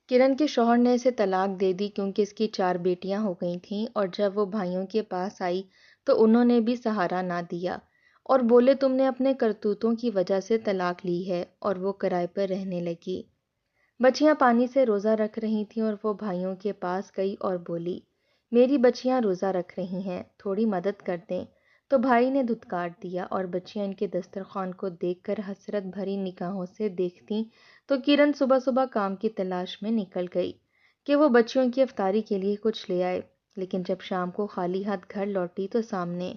کرن کے شوہر نے اسے طلاق دے دی کیونکہ اس کی 4 بیٹیاں ہو گئی تھیں، اور جب وہ بھائیوں کے پاس آئی تو انہوں نے بھی سہارا نہ دیا اور بولے تم نے اپنے کرتوتوں کی وجہ سے طلاق لی ہے، اور وہ کرائے پر رہنے لگی۔ بچیاں پانی سے روزہ رکھ رہی تھیں اور وہ بھائیوں کے پاس گئی اور بولی میری بچیاں روزہ رکھ رہی ہیں، تھوڑی مدد کر دیں۔ تو بھائی نے دھتکار دیا اور بچیاں ان کے دسترخوان کو دیکھ کر حسرت بھری نگاہوں سے دیکھتیں تو کرن صبح صبح کام کی تلاش میں نکل گئی کہ وہ بچیوں کی افطاری کے لیے کچھ لے آئے، لیکن جب شام کو خالی ہاتھ گھر لوٹی تو سامنے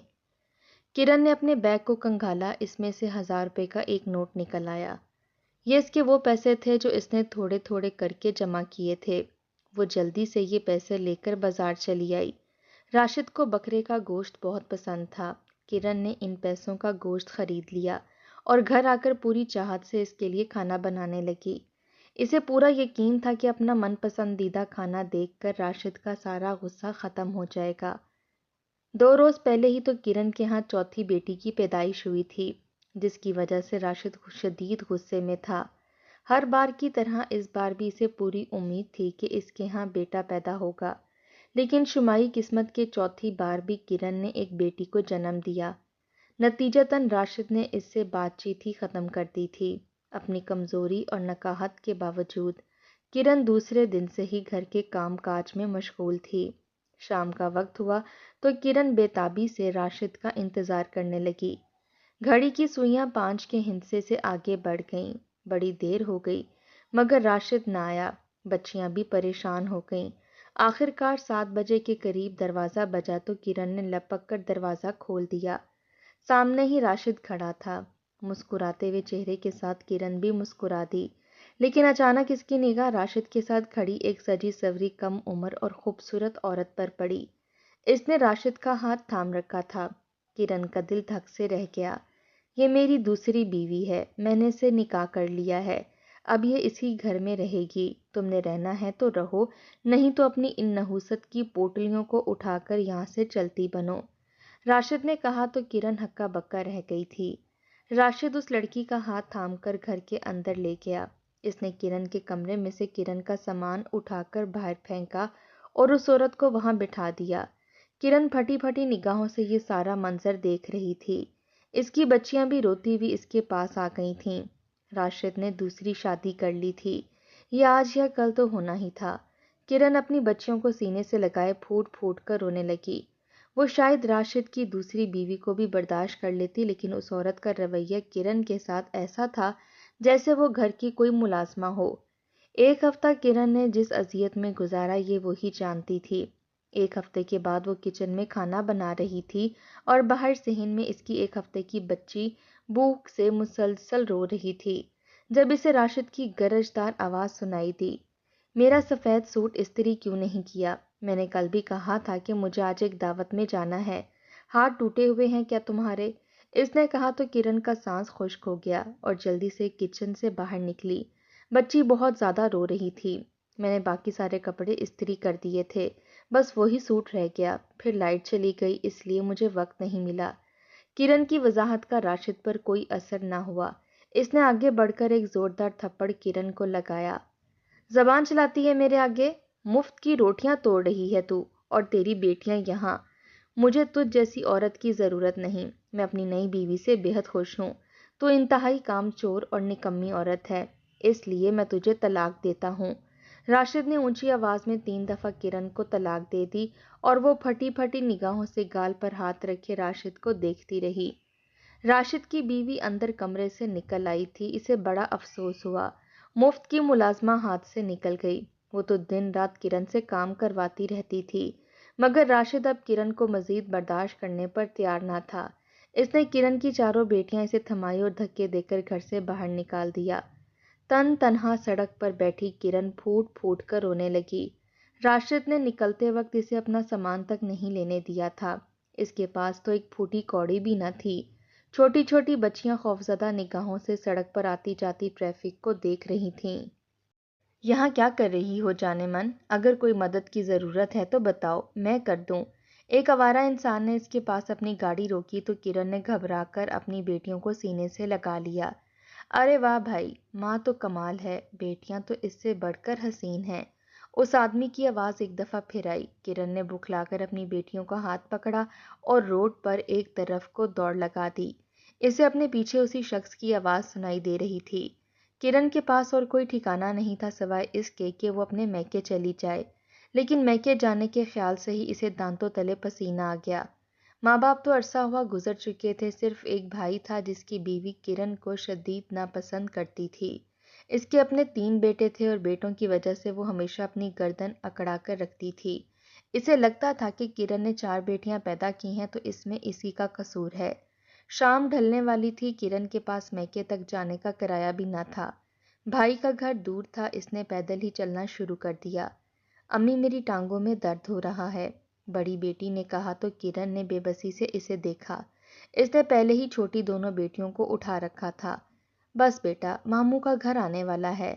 کرن نے اپنے بیگ کو کنگھالا، اس میں سے 1000 روپے کا ایک نوٹ نکل آیا۔ یہ اس کے وہ پیسے تھے جو اس نے تھوڑے تھوڑے کر کے جمع کیے تھے۔ وہ جلدی سے یہ پیسے لے کر بازار چلی آئی۔ راشد کو بکرے کا گوشت بہت پسند تھا۔ کرن نے ان پیسوں کا گوشت خرید لیا اور گھر آ کر پوری چاہت سے اس کے لیے کھانا بنانے لگی۔ اسے پورا یقین تھا کہ اپنا من پسندیدہ کھانا دیکھ کر راشد کا سارا غصہ ختم ہو جائے گا۔ 2 روز پہلے ہی تو کرن کے ہاں چوتھی بیٹی کی پیدائش ہوئی تھی، جس کی وجہ سے راشد شدید غصے میں تھا۔ ہر بار کی طرح اس بار بھی اسے پوری امید تھی کہ اس کے ہاں بیٹا پیدا ہوگا، لیکن شمائی قسمت کے چوتھی بار بھی کرن نے ایک بیٹی کو جنم دیا۔ نتیجتاً راشد نے اس سے بات چیت ہی ختم کر دی تھی۔ اپنی کمزوری اور نکاہت کے باوجود کرن دوسرے دن سے ہی گھر کے کام کاج میں مشغول تھی۔ شام کا وقت ہوا تو کرن بے تابی سے راشد کا انتظار کرنے لگی۔ گھڑی کی سوئیاں 5 کے ہندسے سے آگے بڑھ گئیں۔ بڑی دیر ہو گئی مگر راشد نہ آیا۔ بچیاں بھی پریشان ہو گئیں۔ آخر کار 7 بجے کے قریب دروازہ بجا تو کرن نے لپک کر دروازہ کھول دیا۔ سامنے ہی راشد کھڑا تھا۔ مسکراتے ہوئے چہرے کے ساتھ کرن بھی مسکرا دی، لیکن اچانک اس کی نگاہ راشد کے ساتھ کھڑی ایک سجی سوری کم عمر اور خوبصورت عورت پر پڑی۔ اس نے راشد کا ہاتھ تھام رکھا تھا۔ کرن کا دل دھک سے رہ گیا۔ یہ میری دوسری بیوی ہے، میں نے اسے نکاح کر لیا ہے، اب یہ اسی گھر میں رہے گی۔ تم نے رہنا ہے تو رہو، نہیں تو اپنی ان نحوست کی پوٹلیوں کو اٹھا کر یہاں سے چلتی بنو۔ راشد نے کہا تو کرن ہکا بکا رہ گئی تھی۔ راشد اس لڑکی کا ہاتھ تھام کر گھر کے اندر لے گیا۔ اس نے کرن کے کمرے میں سے کرن کا سامان اٹھا کر باہر پھینکا اور اس عورت کو وہاں بٹھا دیا۔ کرن پھٹی پھٹی نگاہوں سے یہ سارا منظر دیکھ رہی تھی۔ اس کی بچیاں بھی روتی ہوئی اس کے پاس آ گئی تھیں۔ راشد نے دوسری شادی کر لی تھی، یہ آج یا کل تو ہونا ہی تھا۔ کرن اپنی بچیوں کو سینے سے لگائے پھوٹ پھوٹ کر رونے لگی۔ وہ شاید راشد کی دوسری بیوی کو بھی برداشت کر لیتی، لیکن اس عورت کا رویہ کرن کے ساتھ ایسا تھا جیسے وہ گھر کی کوئی ملازمہ ہو۔ ایک ہفتہ کرن نے جس اذیت میں گزارا یہ وہی جانتی تھی۔ ایک ہفتے کے بعد وہ کچن میں کھانا بنا رہی تھی اور باہر صحن میں اس کی 1 ہفتے کی بچی بھوک سے مسلسل رو رہی تھی۔ جب اسے راشد کی گرجدار آواز سنائی دی، میرا سفید سوٹ استری کیوں نہیں کیا؟ میں نے کل بھی کہا تھا کہ مجھے آج ایک دعوت میں جانا ہے، ہاتھ ٹوٹے ہوئے ہیں کیا تمہارے؟ اس نے کہا تو کرن کا سانس خشک ہو گیا اور جلدی سے کچن سے باہر نکلی۔ بچی بہت زیادہ رو رہی تھی۔ میں نے باقی سارے کپڑے استری کر دیے تھے، بس وہی سوٹ رہ گیا، پھر لائٹ چلی گئی اس لیے مجھے وقت نہیں ملا۔ کرن کی وضاحت کا راشد پر کوئی اثر نہ ہوا۔ اس نے آگے بڑھ کر ایک زوردار تھپڑ کرن کو لگایا۔ زبان چلاتی ہے میرے آگے؟ مفت کی روٹیاں توڑ رہی ہے تو، اور تیری بیٹیاں یہاں۔ مجھے تجھ جیسی عورت کی ضرورت نہیں، میں اپنی نئی بیوی سے بے حد خوش ہوں۔ تو انتہائی کام چور اور نکمی عورت ہے، اس لیے میں تجھے طلاق دیتا ہوں۔ راشد نے اونچی آواز میں 3 دفعہ کرن کو طلاق دے دی اور وہ پھٹی پھٹی نگاہوں سے گال پر ہاتھ رکھے راشد کو دیکھتی رہی۔ راشد کی بیوی اندر کمرے سے نکل آئی تھی۔ اسے بڑا افسوس ہوا، مفت کی ملازمہ ہاتھ سے نکل گئی۔ وہ تو دن رات کرن سے کام کرواتی رہتی تھی، مگر راشد اب کرن کو مزید برداشت کرنے پر تیار نہ تھا۔ اس نے کرن کی 4 بیٹیاں اسے تھمائی اور دھکے دے کر گھر سے باہر نکال دیا۔ تنہا سڑک پر بیٹھی کرن پھوٹ پھوٹ کر رونے لگی۔ راشد نے نکلتے وقت اسے اپنا سامان تک نہیں لینے دیا تھا۔ اس کے پاس تو ایک پھوٹی کوڑی بھی نہ تھی۔ چھوٹی چھوٹی بچیاں خوفزدہ نگاہوں سے سڑک پر آتی جاتی ٹریفک کو دیکھ رہی تھیں۔ یہاں کیا کر رہی ہو جانے من؟ اگر کوئی مدد کی ضرورت ہے تو بتاؤ، میں کر دوں۔ ایک آوارہ انسان نے اس کے پاس اپنی گاڑی روکی تو کرن نے گھبرا کر اپنی بیٹیوں کو سینے سے لگا لیا۔ ارے واہ بھائی، ماں تو کمال ہے، بیٹیاں تو اس سے بڑھ کر حسین ہیں۔ اس آدمی کی آواز ایک دفعہ پھر آئی۔ کرن نے بکھلا کر اپنی بیٹیوں کا ہاتھ پکڑا اور روڈ پر ایک طرف کو دوڑ لگا دی۔ اسے اپنے پیچھے اسی شخص کی آواز سنائی دے رہی تھی۔ کرن کے پاس اور کوئی ٹھکانہ نہیں تھا سوائے اس کے کہ وہ اپنے میکے چلی جائے، لیکن میکے جانے کے خیال سے ہی اسے دانتوں تلے پسینہ آ گیا۔ ماں باپ تو عرصہ ہوا گزر چکے تھے، صرف ایک بھائی تھا جس کی بیوی کرن کو شدید ناپسند کرتی تھی۔ اس کے اپنے 3 بیٹے تھے اور بیٹوں کی وجہ سے وہ ہمیشہ اپنی گردن اکڑا کر رکھتی تھی۔ اسے لگتا تھا کہ کرن نے 4 بیٹیاں پیدا کی ہیں تو اس میں اسی کا قصور ہے۔ شام ڈھلنے والی تھی، کرن کے پاس میکے تک جانے کا کرایہ بھی نہ تھا۔ بھائی کا گھر دور تھا، اس نے پیدل ہی چلنا شروع کر دیا۔ امی میری ٹانگوں میں درد ہو رہا ہے، بڑی بیٹی نے کہا تو کرن نے بے بسی سے اسے دیکھا۔ اس نے پہلے ہی چھوٹی دونوں بیٹیوں کو اٹھا رکھا تھا۔ بس بیٹا، ماموں کا گھر آنے والا ہے،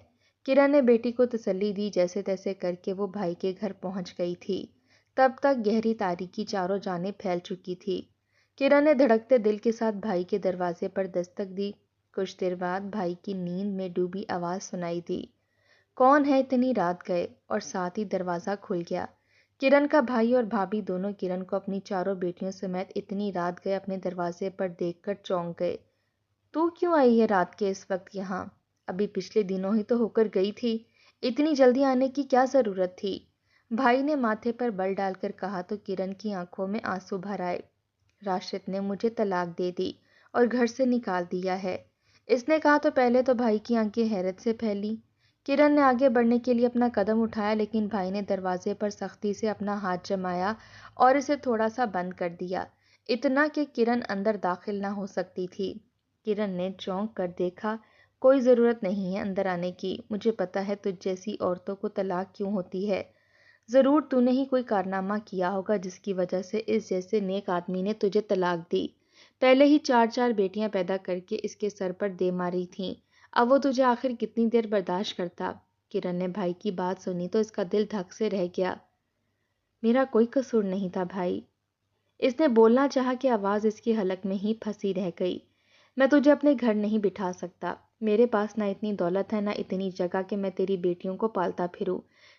کرن نے بیٹی کو تسلی دی۔ جیسے تیسے کر کے وہ بھائی کے گھر پہنچ گئی تھی۔ تب تک گہری تاریکی چاروں جانب پھیل چکی تھی۔ کرن نے دھڑکتے دل کے ساتھ بھائی کے دروازے پر دستک دی۔ کچھ دیر بعد بھائی کی نیند میں ڈوبی آواز سنائی دی، کون ہے اتنی رات گئے، اور ساتھ ہی دروازہ کھل گیا۔ کرن کا بھائی اور بھابھی دونوں کرن کو اپنی چاروں بیٹیوں سمیت اتنی رات گئے اپنے دروازے پر دیکھ کر چونک گئے۔ تو کیوں آئی ہے رات کے اس وقت یہاں؟ ابھی پچھلے دنوں ہی تو ہو کر گئی تھی، اتنی جلدی آنے کی کیا ضرورت تھی؟ بھائی نے ماتھے پر بل ڈال کر کہا تو کرن کی آنکھوں میں آنسو بھر آئے۔ راشد نے مجھے طلاق دے دی اور گھر سے نکال دیا ہے، اس نے کہا تو پہلے تو بھائی کی آنکھیں حیرت سے پھیلی۔ کرن نے آگے بڑھنے کے لیے اپنا قدم اٹھایا، لیکن بھائی نے دروازے پر سختی سے اپنا ہاتھ جمایا اور اسے تھوڑا سا بند کر دیا، اتنا کہ کرن اندر داخل نہ ہو سکتی تھی۔ کرن نے چونک کر دیکھا، کوئی ضرورت نہیں ہے اندر آنے کی، مجھے پتا ہے تجھ جیسی عورتوں کو طلاق کیوں ہوتی ہے۔ ضرور تو نے ہی کوئی کارنامہ کیا ہوگا جس کی وجہ سے اس جیسے نیک آدمی نے تجھے طلاق دی۔ پہلے ہی 4 بیٹیاں پیدا کر کے اس کے سر پر دے ماری تھیں، اب وہ تجھے آخر کتنی دیر برداشت کرتا؟ کرن نے بھائی کی بات سنی تو اس کا دل دھک سے رہ گیا۔ میرا کوئی قصور نہیں تھا بھائی، اس نے بولنا چاہا کہ آواز اس کی حلق میں ہی پھنسی رہ گئی۔ میں تجھے اپنے گھر نہیں بٹھا سکتا، میرے پاس نہ اتنی دولت ہے نہ اتنی جگہ کہ میں تیری بیٹیوں کو پالتا پھروں،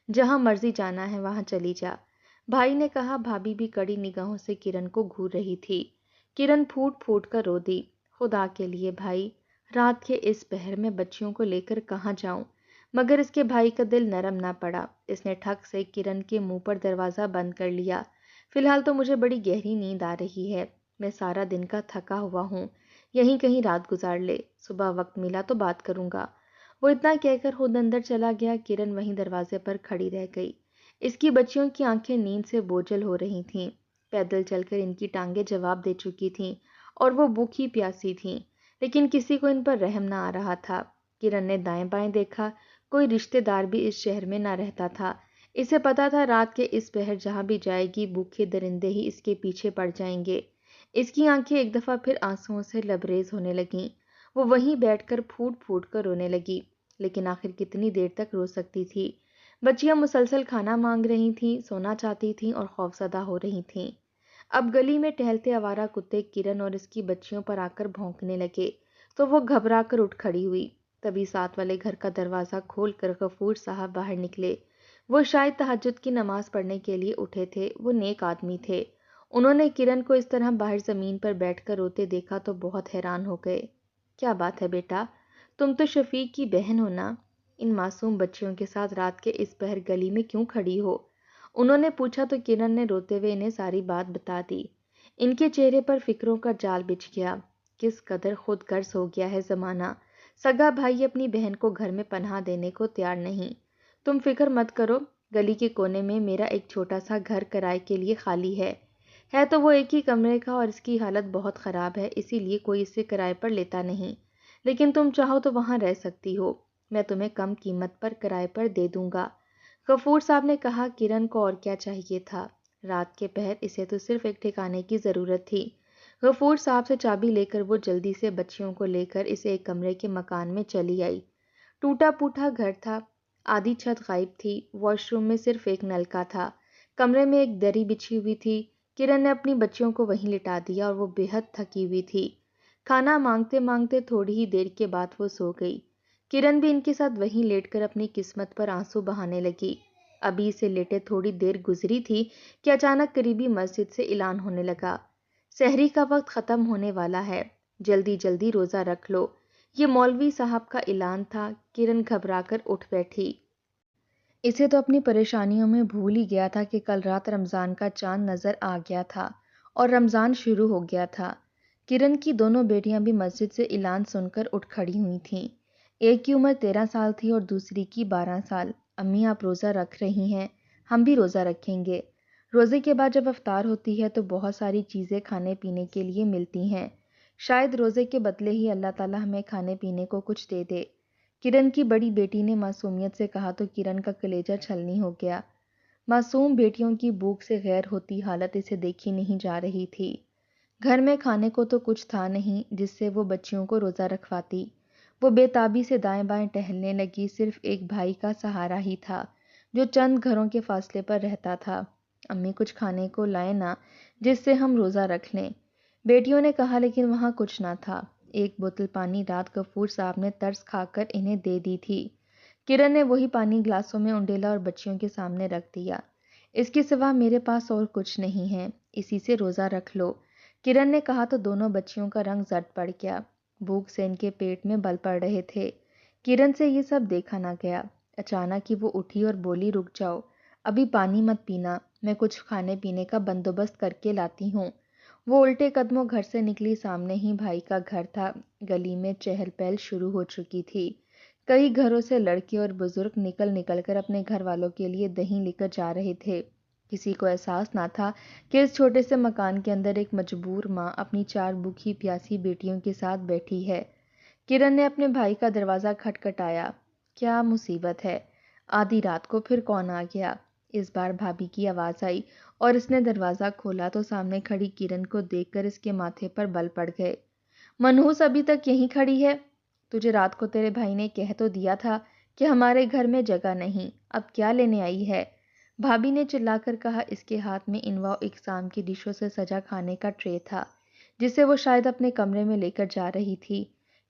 جہاں مرضی جانا ہے وہاں چلی جا، بھائی نے کہا۔ بھابھی بھی کڑی نگاہوں سے کرن کو گھور رہی تھی۔ کرن پھوٹ پھوٹ کر رو دی، خدا کے لیے بھائی، رات کے اس پہر میں بچیوں کو لے کر کہاں جاؤں؟ مگر اس کے بھائی کا دل نرم نہ پڑا، اس نے ٹھک سے کرن کے منہ پر دروازہ بند کر لیا۔ فی الحال تو مجھے بڑی گہری نیند آ رہی ہے، میں سارا دن کا تھکا ہوا ہوں، یہیں کہیں رات گزار لے، صبح وقت ملا تو بات کروں گا۔ وہ اتنا کہہ کر خود اندر چلا گیا۔ کرن وہیں دروازے پر کھڑی رہ گئی، اس کی بچیوں کی آنکھیں نیند سے بوجھل ہو رہی تھیں۔ پیدل چل کر ان کی ٹانگیں جواب دے چکی تھیں اور وہ بھوکی پیاسی تھیں، لیکن کسی کو ان پر رحم نہ آ رہا تھا۔ کرن نے دائیں بائیں دیکھا، کوئی رشتہ دار بھی اس شہر میں نہ رہتا تھا۔ اسے پتا تھا رات کے اس پہر جہاں بھی جائے گی بھوکے درندے ہی اس کے پیچھے پڑ جائیں گے۔ اس کی آنکھیں ایک دفعہ پھر آنسوؤں سے لبریز ہونے لگیں۔ وہ وہیں بیٹھ کر پھوٹ پھوٹ کر رونے لگی، لیکن آخر کتنی دیر تک رو سکتی تھی؟ بچیاں مسلسل کھانا مانگ رہی تھیں، سونا چاہتی تھیں اور خوفزدہ ہو رہی تھیں۔ اب گلی میں ٹہلتے آوارہ کتے کرن اور اس کی بچیوں پر آ کر بھونکنے لگے تو وہ گھبرا کر اٹھ کھڑی ہوئی۔ تبھی ساتھ والے گھر کا دروازہ کھول کر غفور صاحب باہر نکلے۔ وہ شاید تہجد کی نماز پڑھنے کے لیے اٹھے تھے، وہ نیک آدمی تھے۔ انہوں نے کرن کو اس طرح باہر زمین پر بیٹھ کر روتے دیکھا تو بہت حیران ہو گئے۔ کیا بات ہے بیٹا، تم تو شفیق کی بہن ہو نا؟ ان معصوم بچیوں کے ساتھ رات کے اس پہر گلی میں کیوں کھڑی ہو؟ انہوں نے پوچھا تو کرن نے روتے ہوئے انہیں ساری بات بتا دی۔ ان کے چہرے پر فکروں کا جال بچھ گیا۔ کس قدر خود غرض ہو گیا ہے زمانہ، سگا بھائی اپنی بہن کو گھر میں پناہ دینے کو تیار نہیں۔ تم فکر مت کرو، گلی کے کونے میں میرا ایک چھوٹا سا گھر کرائے کے لیے خالی ہے تو وہ ایک ہی کمرے کا اور اس کی حالت بہت خراب ہے، اسی لیے کوئی اسے کرائے پر لیتا نہیں، لیکن تم چاہو تو وہاں رہ سکتی ہو، میں تمہیں کم قیمت پر کرائے پر دے دوں گا۔ غفور صاحب نے کہا۔ کرن کو اور کیا چاہیے تھا؟ رات کے پہر اسے تو صرف ایک ٹھکانے کی ضرورت تھی۔ غفور صاحب سے چابی لے کر وہ جلدی سے بچیوں کو لے کر اسے ایک کمرے کے مکان میں چلی آئی۔ ٹوٹا پوٹا گھر تھا، آدھی چھت غائب تھی، واش روم میں صرف ایک نل کا تھا، کمرے میں ایک دری بچھی ہوئی تھی۔ کرن نے اپنی بچیوں کو وہیں لٹا دیا اور وہ بے حد تھکی ہوئی تھی۔ کھانا مانگتے مانگتے تھوڑی ہی دیر کے بعد وہ سو گئی۔ کرن بھی ان کے ساتھ وہیں لیٹ کر اپنی قسمت پر آنسو بہانے لگی۔ ابھی سے لیٹے تھوڑی دیر گزری تھی کہ اچانک قریبی مسجد سے اعلان ہونے لگا، سحری کا وقت ختم ہونے والا ہے، جلدی جلدی روزہ رکھ لو۔ یہ مولوی صاحب کا اعلان تھا۔ کرن گھبرا کر اٹھ بیٹھی۔ اسے تو اپنی پریشانیوں میں بھول ہی گیا تھا کہ کل رات رمضان کا چاند نظر آ گیا تھا اور رمضان شروع ہو گیا تھا۔ کرن کی دونوں بیٹیاں بھی مسجد سے اعلان سن کر اٹھ کھڑی ہوئی تھیں۔ ایک کی عمر 13 سال تھی اور دوسری کی 12 سال۔ امی آپ روزہ رکھ رہی ہیں؟ ہم بھی روزہ رکھیں گے۔ روزے کے بعد جب افطار ہوتی ہے تو بہت ساری چیزیں کھانے پینے کے لیے ملتی ہیں، شاید روزے کے بدلے ہی اللہ تعالیٰ ہمیں کھانے پینے کو کچھ دے دے۔ کرن کی بڑی بیٹی نے معصومیت سے کہا تو کرن کا کلیجہ چھلنی ہو گیا۔ معصوم بیٹیوں کی بھوک سے غیر ہوتی حالت اسے دیکھی نہیں جا رہی تھی۔ گھر میں کھانے کو تو کچھ تھا نہیں جس سے وہ بچیوں کو روزہ رکھواتی۔ وہ بے تابی سے دائیں بائیں ٹہلنے لگی۔ صرف ایک بھائی کا سہارا ہی تھا جو چند گھروں کے فاصلے پر رہتا تھا۔ امی کچھ کھانے کو لائیں نا جس سے ہم روزہ رکھ لیں، بیٹیوں نے کہا، لیکن وہاں کچھ نہ تھا۔ ایک بوتل پانی رات غفور صاحب نے ترس کھا کر انہیں دے دی تھی۔ کرن نے وہی پانی گلاسوں میں انڈیلا اور بچیوں کے سامنے رکھ دیا۔ اس کے سوا میرے پاس اور کچھ نہیں ہے، اسی سے روزہ رکھ لو، کرن نے کہا تو دونوں بچیوں کا رنگ زرد پڑ گیا۔ بھوک سے ان کے پیٹ میں بل پڑ رہے تھے۔ کرن سے یہ سب دیکھا نہ گیا۔ اچانک ہی وہ اٹھی اور بولی، رک جاؤ، ابھی پانی مت پینا، میں کچھ کھانے پینے کا بندوبست کر کے لاتی ہوں۔ وہ الٹے قدموں گھر سے نکلی۔ سامنے ہی بھائی کا گھر تھا۔ گلی میں چہل پہل شروع ہو چکی تھی۔ کئی گھروں سے لڑکے اور بزرگ نکل نکل کر اپنے گھر والوں کے لیے دہی لے کر جا رہے تھے۔ کسی کو احساس نہ تھا کہ اس چھوٹے سے مکان کے اندر ایک مجبور ماں اپنی 4 بھوکی پیاسی بیٹیوں کے ساتھ بیٹھی ہے۔ کرن نے اپنے بھائی کا دروازہ کھٹکھٹایا۔ کیا مصیبت ہے؟ آدھی رات کو پھر کون آ گیا؟ اس بار بھابھی کی آواز آئی اور اس نے دروازہ کھولا تو سامنے کھڑی کرن کو دیکھ کر اس کے ماتھے پر بل پڑ گئے۔ منحوس ابھی تک یہیں کھڑی ہے؟ تجھے رات کو تیرے بھائی نے کہہ تو دیا تھا کہ ہمارے گھر میں جگہ نہیں، اب کیا لینے آئی ہے؟ بھابھی نے چلا کر کہا۔ اس کے ہاتھ میں انواع و اقسام کی ڈشوں سے سجا کھانے کا ٹرے تھا جسے وہ شاید اپنے کمرے میں لے کر جا رہی تھی۔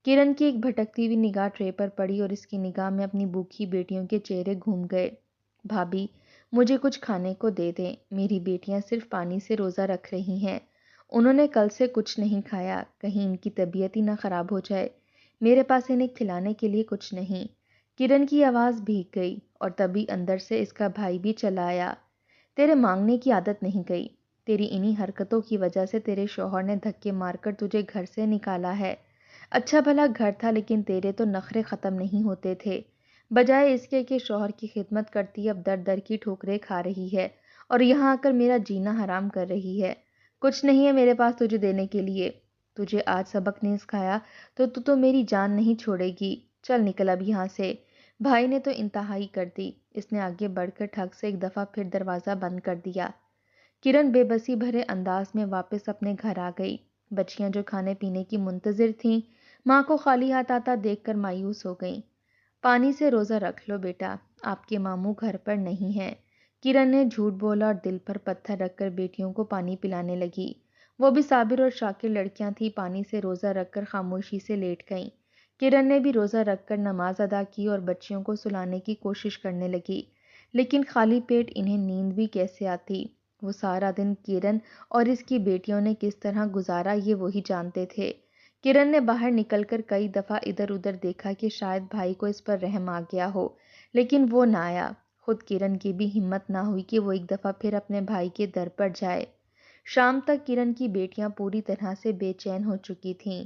کرن کی ایک بھٹکتی ہوئی نگاہ ٹرے پر پڑی اور اس کی نگاہ میں اپنی بھوکی بیٹیوں کے چہرے گھوم گئے۔ بھابھی، مجھے کچھ کھانے کو دے دیں، میری بیٹیاں صرف پانی سے روزہ رکھ رہی ہیں، انہوں نے کل سے کچھ نہیں کھایا، کہیں ان کی طبیعت ہی نہ خراب ہو جائے، میرے پاس انہیں کھلانے کے لیے کچھ نہیں۔ کرن کی آواز بھیگ گئی اور تبھی اندر سے اس کا بھائی بھی چلا آیا۔ تیرے مانگنے کی عادت نہیں گئی، تیری انہی حرکتوں کی وجہ سے تیرے شوہر نے دھکے مار کر تجھے گھر سے نکالا ہے۔ اچھا بھلا گھر تھا لیکن تیرے تو نخرے ختم نہیں ہوتے تھے۔ بجائے اس کے کہ شوہر کی خدمت کرتی اب در در کی ٹھوکریں کھا رہی ہے اور یہاں آ کر میرا جینا حرام کر رہی ہے۔ کچھ نہیں ہے میرے پاس تجھے دینے کے لیے۔ تجھے آج سبق نہیں سکھایا تو میری جان نہیں چھوڑے گی۔ چل نکل اب یہاں سے۔ بھائی نے تو انتہائی کر دی۔ اس نے آگے بڑھ کر ٹھگ سے ایک دفعہ پھر دروازہ بند کر دیا۔ کرن بے بسی بھرے انداز میں واپس اپنے گھر آ گئی۔ بچیاں جو کھانے پینے کی منتظر تھیں، ماں کو خالی ہاتھ آتا دیکھ کر مایوس ہو گئیں۔ پانی سے روزہ رکھ لو بیٹا، آپ کے ماموں گھر پر نہیں ہیں۔ کرن نے جھوٹ بولا اور دل پر پتھر رکھ کر بیٹیوں کو پانی پلانے لگی۔ وہ بھی صابر اور شاکر لڑکیاں تھیں۔ پانی سے روزہ رکھ کر خاموشی سے لیٹ گئیں۔ کرن نے بھی روزہ رکھ کر نماز ادا کی اور بچیوں کو سلانے کی کوشش کرنے لگی، لیکن خالی پیٹ انہیں نیند بھی کیسے آتی؟ وہ سارا دن کرن اور اس کی بیٹیوں نے کس طرح گزارا یہ وہی جانتے تھے۔ کرن نے باہر نکل کر کئی دفعہ ادھر ادھر دیکھا کہ شاید بھائی کو اس پر رحم آ گیا ہو، لیکن وہ نہ آیا۔ خود کرن کی بھی ہمت نہ ہوئی کہ وہ ایک دفعہ پھر اپنے بھائی کے در پر جائے۔ شام تک کرن کی بیٹیاں پوری طرح سے بے چین ہو چکی تھیں۔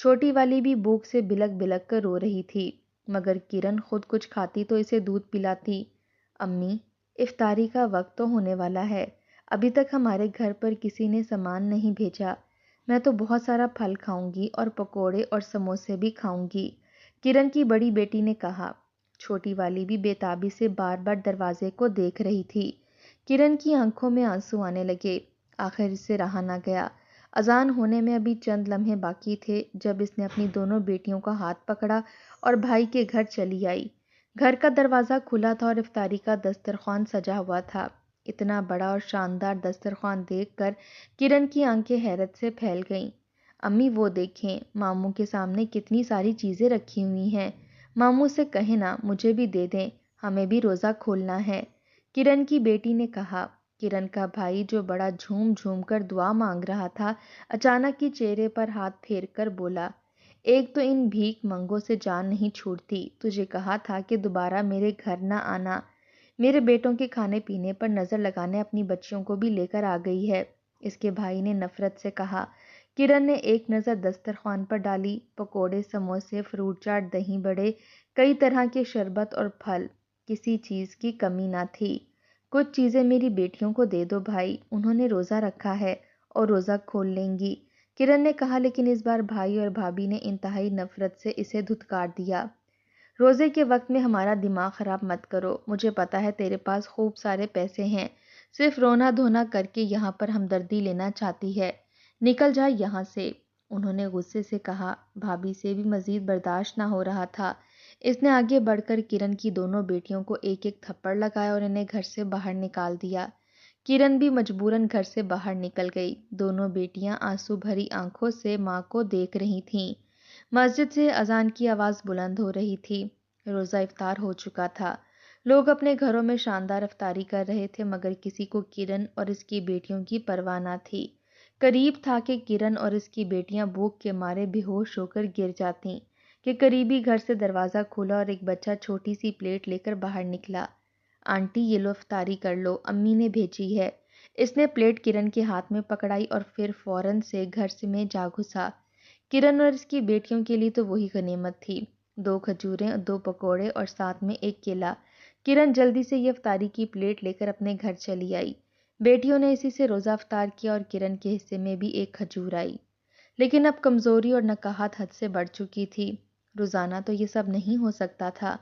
چھوٹی والی بھی بھوک سے بلک بلک کر رو رہی تھی، مگر کرن خود کچھ کھاتی تو اسے دودھ پلاتی۔ امی، افطاری کا وقت تو ہونے والا ہے، ابھی تک ہمارے گھر پر کسی نے سامان نہیں بھیجا، میں تو بہت سارا پھل کھاؤں گی اور پکوڑے اور سموسے بھی کھاؤں گی، کرن کی بڑی بیٹی نے کہا۔ چھوٹی والی بھی بے تابی سے بار بار دروازے کو دیکھ رہی تھی۔ کرن کی آنکھوں میں آنسو آنے لگے۔ آخر اس سے رہا نہ گیا۔ اذان ہونے میں ابھی چند لمحے باقی تھے جب اس نے اپنی دونوں بیٹیوں کا ہاتھ پکڑا اور بھائی کے گھر چلی آئی۔ گھر کا دروازہ کھلا تھا اور افطاری کا دسترخوان سجا ہوا تھا۔ اتنا بڑا اور شاندار دسترخوان دیکھ کر کرن کی آنکھیں حیرت سے پھیل گئیں۔ امی وہ دیکھیں ماموں کے سامنے کتنی ساری چیزیں رکھی ہوئی ہیں، ماموں سے کہیں نا مجھے بھی دے دیں، ہمیں بھی روزہ کھولنا ہے، کرن کی بیٹی نے کہا۔ کرن کا بھائی جو بڑا جھوم جھوم کر دعا مانگ رہا تھا، اچانک ہی چہرے پر ہاتھ پھیر کر بولا، ایک تو ان بھیک منگوں سے جان نہیں چھوٹتی، تجھے کہا تھا کہ دوبارہ میرے گھر نہ آنا، میرے بیٹوں کے کھانے پینے پر نظر لگانے اپنی بچیوں کو بھی لے کر آ گئی ہے، اس کے بھائی نے نفرت سے کہا۔ کرن نے ایک نظر دسترخوان پر ڈالی، پکوڑے، سموسے، فروٹ چاٹ، دہی بڑے، کئی طرح کے شربت اور پھل، کسی چیز کی کمی نہ تھی۔ کچھ چیزیں میری بیٹیوں کو دے دو بھائی، انہوں نے روزہ رکھا ہے اور روزہ کھول لیں گی، کرن نے کہا، لیکن اس بار بھائی اور بھابھی نے انتہائی نفرت سے اسے دھتکار دیا۔ روزے کے وقت میں ہمارا دماغ خراب مت کرو، مجھے پتا ہے تیرے پاس خوب سارے پیسے ہیں، صرف رونا دھونا کر کے یہاں پر ہمدردی لینا چاہتی ہے، نکل جا یہاں سے، انہوں نے غصے سے کہا۔ بھابھی سے بھی مزید برداشت نہ ہو رہا تھا، اس نے آگے بڑھ کر کرن کی دونوں بیٹیوں کو ایک ایک تھپڑ لگایا اور انہیں گھر سے باہر نکال دیا۔ کرن بھی مجبوراً گھر سے باہر نکل گئی، دونوں بیٹیاں آنسو بھری آنکھوں سے ماں کو دیکھ رہی تھیں۔ مسجد سے اذان کی آواز بلند ہو رہی تھی، روزہ افطار ہو چکا تھا، لوگ اپنے گھروں میں شاندار افطاری کر رہے تھے، مگر کسی کو کرن اور اس کی بیٹیوں کی پرواہ نہ تھی۔ قریب تھا کہ کرن اور اس کی بیٹیاں بھوک کے مارے بے ہوش ہو کر گر جاتیں کہ قریبی گھر سے دروازہ کھولا اور ایک بچہ چھوٹی سی پلیٹ لے کر باہر نکلا۔ آنٹی یہ لو افطاری کر لو، امی نے بھیجی ہے۔ اس نے پلیٹ کرن کے ہاتھ میں پکڑائی اور پھر فوراً سے گھر سے میں جا گھسا۔ کرن اور اس کی بیٹیوں کے لیے تو وہی غنیمت تھی، 2 کھجوریں، 2 پکوڑے اور ساتھ میں ایک کیلا۔ کرن جلدی سے یہ افطاری کی پلیٹ لے کر اپنے گھر چلی آئی، بیٹیوں نے اسی سے روزہ افطار کیا اور کرن کے حصے میں بھی ایک کھجور آئی، لیکن اب کمزوری اور نکاہت حد سے بڑھ چکی تھی، روزانہ تو یہ سب نہیں ہو سکتا تھا۔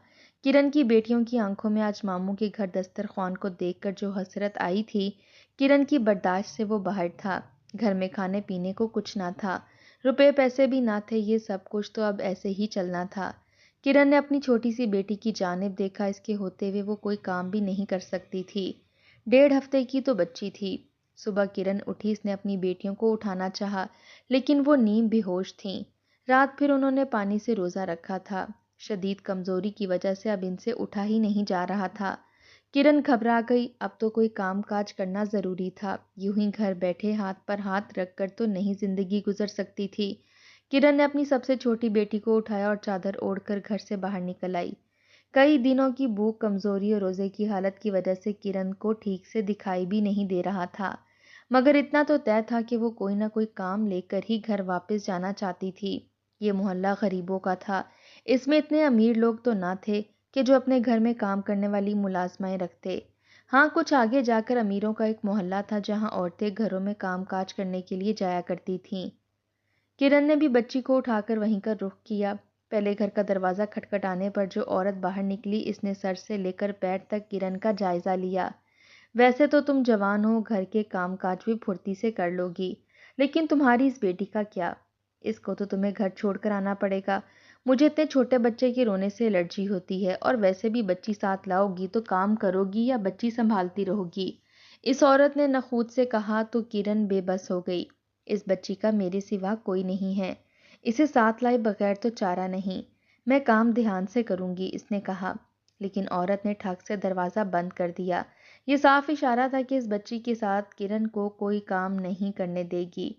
کرن کی بیٹیوں کی آنکھوں میں آج ماموں کے گھر دسترخوان کو دیکھ کر جو حسرت آئی تھی، کرن کی برداشت سے وہ باہر تھا، گھر میں کھانے پینے کو کچھ نہ تھا، روپے پیسے بھی نہ تھے، یہ سب کچھ تو اب ایسے ہی چلنا تھا۔ کرن نے اپنی چھوٹی سی بیٹی کی جانب دیکھا، اس کے ہوتے ہوئے وہ کوئی کام بھی نہیں کر سکتی تھی، 1.5 ہفتے کی تو بچی تھی۔ صبح کرن اٹھی، اس نے اپنی بیٹیوں کو اٹھانا چاہا، لیکن وہ نیم بے ہوش تھیں، رات بھر انہوں نے پانی سے روزہ رکھا تھا، شدید کمزوری کی وجہ سے اب ان سے اٹھا ہی نہیں جا رہا تھا۔ کرن گھبرا گئی، اب تو کوئی کام کاج کرنا ضروری تھا، یوں ہی گھر بیٹھے ہاتھ پر ہاتھ رکھ کر تو نہیں زندگی گزر سکتی تھی۔ کرن نے اپنی سب سے چھوٹی بیٹی کو اٹھایا اور چادر اوڑھ کر گھر سے باہر نکل آئی۔ کئی دنوں کی بھوک، کمزوری اور روزے کی حالت کی وجہ سے کرن کو ٹھیک سے دکھائی بھی نہیں دے رہا تھا، مگر اتنا تو طے تھا کہ وہ کوئی نہ کوئی کام لے کر ہی گھر واپس جانا چاہتی تھی۔ یہ محلہ غریبوں کا تھا، اس میں اتنے امیر لوگ تو نہ تھے کہ جو اپنے گھر میں کام کرنے والی ملازمائیں رکھتے۔ ہاں، کچھ آگے جا کر امیروں کا ایک محلہ تھا جہاں عورتیں گھروں میں کام کاج کرنے کے لیے جایا کرتی تھیں۔ کرن نے بھی بچی کو اٹھا کر وہیں کا رخ کیا۔ پہلے گھر کا دروازہ کھٹکھٹانے پر جو عورت باہر نکلی، اس نے سر سے لے کر پیر تک کرن کا جائزہ لیا۔ ویسے تو تم جوان ہو، گھر کے کام کاج بھی پھرتی سے کر لو گی، لیکن تمہاری اس بیٹی کا کیا؟ اس کو تو تمہیں گھر چھوڑ کر آنا پڑے گا، مجھے اتنے چھوٹے بچے کے رونے سے الرجی ہوتی ہے، اور ویسے بھی بچی ساتھ لاؤ گی تو کام کرو گی یا بچی سنبھالتی رہو گی؟ اس عورت نے نخوت سے کہا تو کرن بے بس ہو گئی۔ اس بچی کا میرے سوا کوئی نہیں ہے، اسے ساتھ لائے بغیر تو چارہ نہیں، میں کام دھیان سے کروں گی، اس نے کہا، لیکن عورت نے ٹھک سے دروازہ بند کر دیا۔ یہ صاف اشارہ تھا کہ اس بچی کے ساتھ کرن کو کوئی کام نہیں کرنے دے گی۔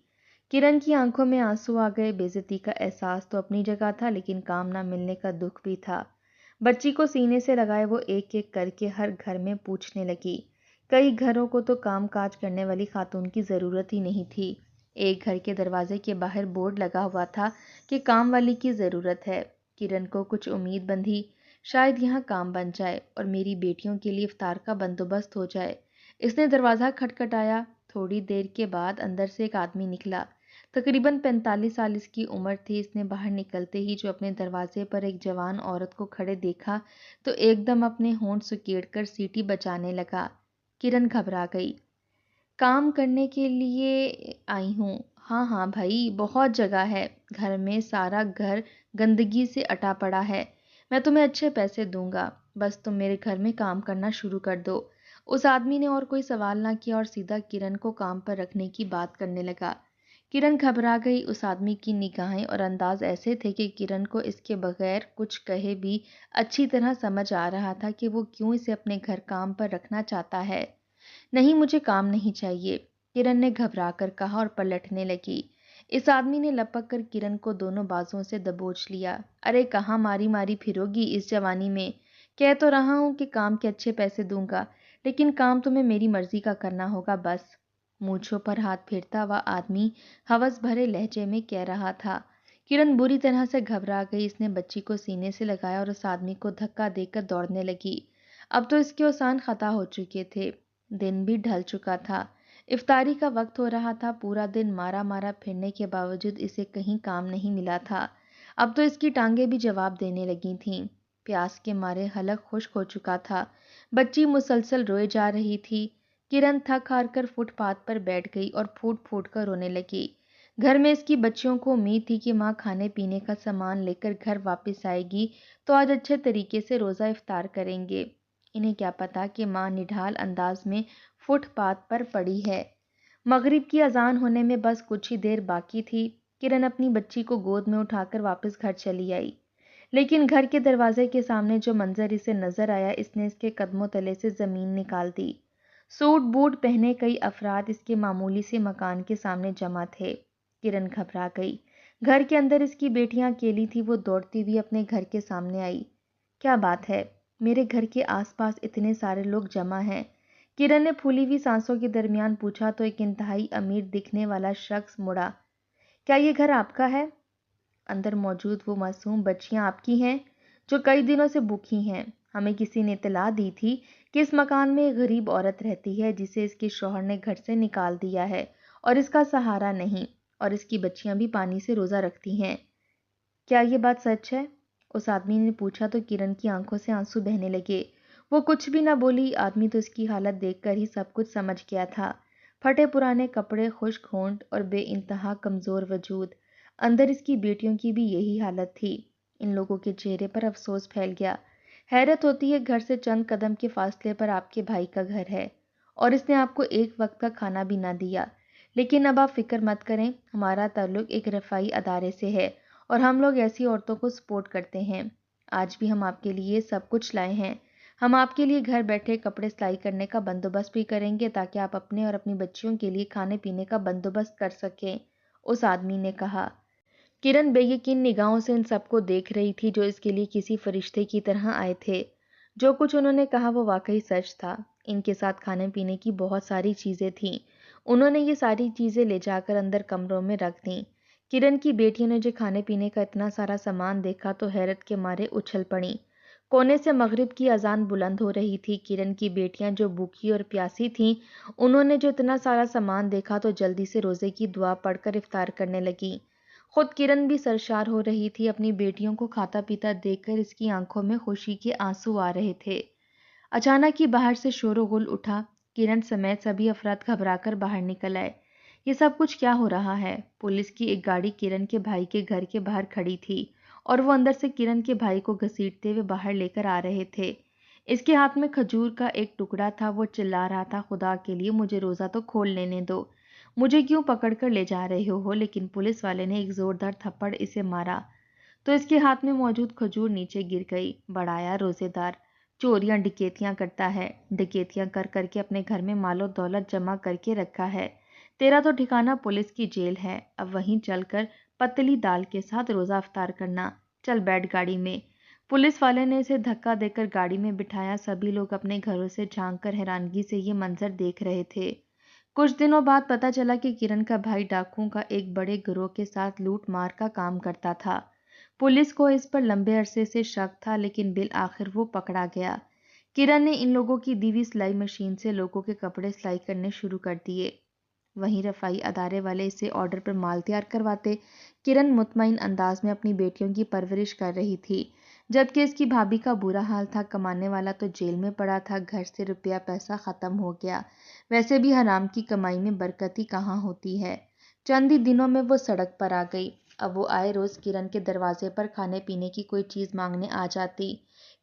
کرن کی آنکھوں میں آنسو آ گئے، بے عزتی کا احساس تو اپنی جگہ تھا، لیکن کام نہ ملنے کا دکھ بھی تھا۔ بچی کو سینے سے لگائے وہ ایک ایک کر کے ہر گھر میں پوچھنے لگی۔ کئی گھروں کو تو کام کاج کرنے والی خاتون کی ضرورت ہی نہیں تھی، ایک گھر کے دروازے کے باہر بورڈ لگا ہوا تھا کہ کام والی کی ضرورت ہے۔ کرن کو کچھ امید بندھی، شاید یہاں کام بن جائے اور میری بیٹیوں کے لیے افطار کا بندوبست ہو جائے۔ اس نے دروازہ کھٹکھٹایا، تھوڑی دیر کے بعد اندر سے ایک آدمی نکلا، تقریباً 45 سال اس کی عمر تھی۔ اس نے باہر نکلتے ہی جو اپنے دروازے پر ایک جوان عورت کو کھڑے دیکھا تو ایک دم اپنے ہونٹ سکیڑ کر سیٹی بجانے لگا۔ کرن گھبرا گئی۔ کام کرنے کے لیے آئی ہوں؟ ہاں ہاں بھائی، بہت جگہ ہے، گھر میں سارا گھر گندگی سے اٹا پڑا ہے، میں تمہیں اچھے پیسے دوں گا، بس تم میرے گھر میں کام کرنا شروع کر دو۔ اس آدمی نے اور کوئی سوال نہ کیا اور سیدھا کرن کو کام پر رکھنے کی بات کرنے لگا۔ کرن گھبرا گئی۔ اس آدمی کی نگاہیں اور انداز ایسے تھے کہ کرن کو اس کے بغیر کچھ کہے بھی اچھی طرح سمجھ آ رہا تھا کہ وہ کیوں اسے اپنے گھر کام پر رکھنا چاہتا ہے۔ نہیں، مجھے کام نہیں چاہیے، کرن نے گھبرا کر کہا اور پلٹنے لگی۔ اس آدمی نے لپک کر کرن کو دونوں بازوؤں سے دبوچ لیا۔ ارے کہاں ماری ماری پھرو گی اس جوانی میں؟ کہہ تو رہا ہوں کہ کام کے اچھے پیسے دوں گا، لیکن کام تمہیں میری مرضی کا کرنا ہوگا بس۔ مونچھوں پر ہاتھ پھیرتا ہوا آدمی ہوس بھرے لہجے میں کہہ رہا تھا۔ کرن بری طرح سے گھبرا گئی۔ اس نے بچی کو سینے سے لگایا اور اس آدمی کو دھکا دے کر دوڑنے لگی۔ اب تو اس کے اوسان خطا ہو چکے تھے۔ دن بھی ڈھل چکا تھا، افطاری کا وقت ہو رہا تھا۔ پورا دن مارا مارا پھرنے کے باوجود اسے کہیں کام نہیں ملا تھا۔ اب تو اس کی ٹانگیں بھی جواب دینے لگی تھیں۔ پیاس کے مارے حلق خشک ہو چکا تھا۔ بچی مسلسل روئے جا رہی تھی۔ کرن تھک ہار کر فٹ پاتھ پر بیٹھ گئی اور پھوٹ پھوٹ کر رونے لگی۔ گھر میں اس کی بچیوں کو امید تھی کہ ماں کھانے پینے کا سامان لے کر گھر واپس آئے گی تو آج اچھے طریقے سے روزہ افطار کریں گے۔ انہیں کیا پتا کہ ماں نڈھال انداز میں فٹ پاتھ پر پڑی ہے۔ مغرب کی اذان ہونے میں بس کچھ ہی دیر باقی تھی۔ کرن اپنی بچی کو گود میں اٹھا کر واپس گھر چلی آئی، لیکن گھر کے دروازے کے سامنے جو منظر اسے نظر آیا اس نے اس کے قدموں تلے سے زمین نکال دی۔ سوٹ بوٹ پہنے کئی افراد اس کے معمولی سے مکان کے سامنے جمع تھے۔ کرن گھبرا گئی۔ گھر کے اندر اس کی بیٹیاں اکیلی تھی۔ وہ دوڑتی ہوئی اپنے گھر کے سامنے آئی۔ کیا بات ہے؟ میرے گھر کے آس پاس اتنے سارے لوگ جمع ہیں؟ کرن نے پھولی ہوئی سانسوں کے درمیان پوچھا تو ایک انتہائی امیر دکھنے والا شخص مڑا۔ کیا یہ گھر آپ کا ہے؟ اندر موجود وہ معصوم بچیاں آپ کی ہیں جو کئی دنوں سے بھوکی ہیں؟ ہمیں کسی نے اطلاع دی تھی کہ اس مکان میں ایک غریب عورت رہتی ہے جسے اس کے شوہر نے گھر سے نکال دیا ہے اور اس کا سہارا نہیں، اور اس کی بچیاں بھی پانی سے روزہ رکھتی ہیں۔ کیا یہ بات سچ ہے؟ اس آدمی نے پوچھا تو کرن کی آنکھوں سے آنسو بہنے لگے۔ وہ کچھ بھی نہ بولی۔ آدمی تو اس کی حالت دیکھ کر ہی سب کچھ سمجھ گیا تھا۔ پھٹے پرانے کپڑے، خشک ہونٹ اور بے انتہا کمزور وجود۔ اندر اس کی بیٹیوں کی بھی یہی حالت تھی۔ ان لوگوں کے چہرے پر افسوس پھیل گیا۔ حیرت ہوتی ہے، گھر سے چند قدم کے فاصلے پر آپ کے بھائی کا گھر ہے اور اس نے آپ کو ایک وقت کا کھانا بھی نہ دیا۔ لیکن اب آپ فکر مت کریں، ہمارا تعلق ایک رفاہی ادارے سے ہے اور ہم لوگ ایسی عورتوں کو سپورٹ کرتے ہیں۔ آج بھی ہم آپ کے لیے سب کچھ لائے ہیں۔ ہم آپ کے لیے گھر بیٹھے کپڑے سلائی کرنے کا بندوبست بھی کریں گے تاکہ آپ اپنے اور اپنی بچیوں کے لیے کھانے پینے کا بندوبست کر سکیں، اس آدمی نے کہا۔ کرن بے یقین نگاہوں سے ان سب کو دیکھ رہی تھی جو اس کے لیے کسی فرشتے کی طرح آئے تھے۔ جو کچھ انہوں نے کہا وہ واقعی سچ تھا۔ ان کے ساتھ کھانے پینے کی بہت ساری چیزیں تھیں۔ انہوں نے یہ ساری چیزیں لے جا کر اندر کمروں میں رکھ دیں۔ کرن کی بیٹیوں نے جو کھانے پینے کا اتنا سارا سامان دیکھا تو حیرت کے مارے اچھل پڑیں۔ کونے سے مغرب کی اذان بلند ہو رہی تھی۔ کرن کی بیٹیاں جو بھوکی اور پیاسی تھیں، انہوں نے جو اتنا سارا سامان دیکھا تو جلدی سے روزے کی دعا پڑھ کر افطار کرنے لگیں۔ خود کرن بھی سرشار ہو رہی تھی۔ اپنی بیٹیوں کو کھاتا پیتا دیکھ کر اس کی آنکھوں میں خوشی کے آنسو آ رہے تھے۔ اچانک ہی باہر سے شور و غل اٹھا۔ کرن سمیت سبھی افراد گھبرا کر باہر نکل آئے۔ یہ سب کچھ کیا ہو رہا ہے؟ پولیس کی ایک گاڑی کرن کے بھائی کے گھر کے باہر کھڑی تھی اور وہ اندر سے کرن کے بھائی کو گھسیٹتے ہوئے باہر لے کر آ رہے تھے۔ اس کے ہاتھ میں کھجور کا ایک ٹکڑا تھا۔ وہ چلا رہا تھا، خدا کے لیے مجھے روزہ تو کھول لینے دو، مجھے کیوں پکڑ کر لے جا رہے ہو؟ لیکن پولیس والے نے ایک زوردار تھپڑ اسے مارا تو اس کے ہاتھ میں موجود کھجور نیچے گر گئی۔ بڑایا روزے دار، چوریاں ڈکیتیاں کرتا ہے، ڈکیتیاں کر کر کے اپنے گھر میں مال و دولت جمع کر کے رکھا ہے۔ تیرا تو ٹھکانہ پولیس کی جیل ہے، اب وہیں چل کر پتلی دال کے ساتھ روزہ افطار کرنا۔ چل بیٹھ گاڑی میں۔ پولیس والے نے اسے دھکا دے کر گاڑی میں بٹھایا۔ سبھی لوگ اپنے گھروں سے جھانک کر حیرانگی سے یہ منظر دیکھ رہے تھے۔ کچھ دنوں بعد پتہ چلا کہ کرن کا بھائی ڈاکوؤں کا ایک بڑے گروہ کے ساتھ لوٹ مار کا کام کرتا تھا۔ پولیس کو اس پر لمبے عرصے سے شک تھا، لیکن بالآخر وہ پکڑا گیا۔ کرن نے ان لوگوں کی دی ہوئی سلائی مشین سے لوگوں کے کپڑے سلائی کرنے شروع کر دیے۔ وہیں رفائی ادارے والے اسے آرڈر پر مال تیار کرواتے۔ کرن مطمئن انداز میں اپنی بیٹیوں کی پرورش کر رہی تھی، جبکہ اس کی بھابھی کا برا حال تھا۔ کمانے والا تو جیل میں پڑا تھا، گھر سے روپیہ پیسہ ختم ہو گیا۔ ویسے بھی حرام کی کمائی میں برکت ہی کہاں ہوتی ہے۔ چند ہی دنوں میں وہ سڑک پر آ گئی۔ اب وہ آئے روز کرن کے دروازے پر کھانے پینے کی کوئی چیز مانگنے آ جاتی۔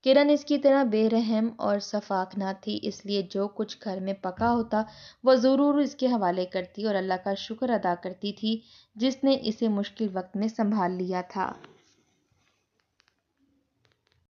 کرن اس کی طرح بے رحم اور شفاق نہ تھی، اس لیے جو کچھ گھر میں پکا ہوتا وہ ضرور اس کے حوالے کرتی اور اللہ کا شکر ادا کرتی تھی جس نے اسے مشکل وقت میں سنبھال لیا تھا۔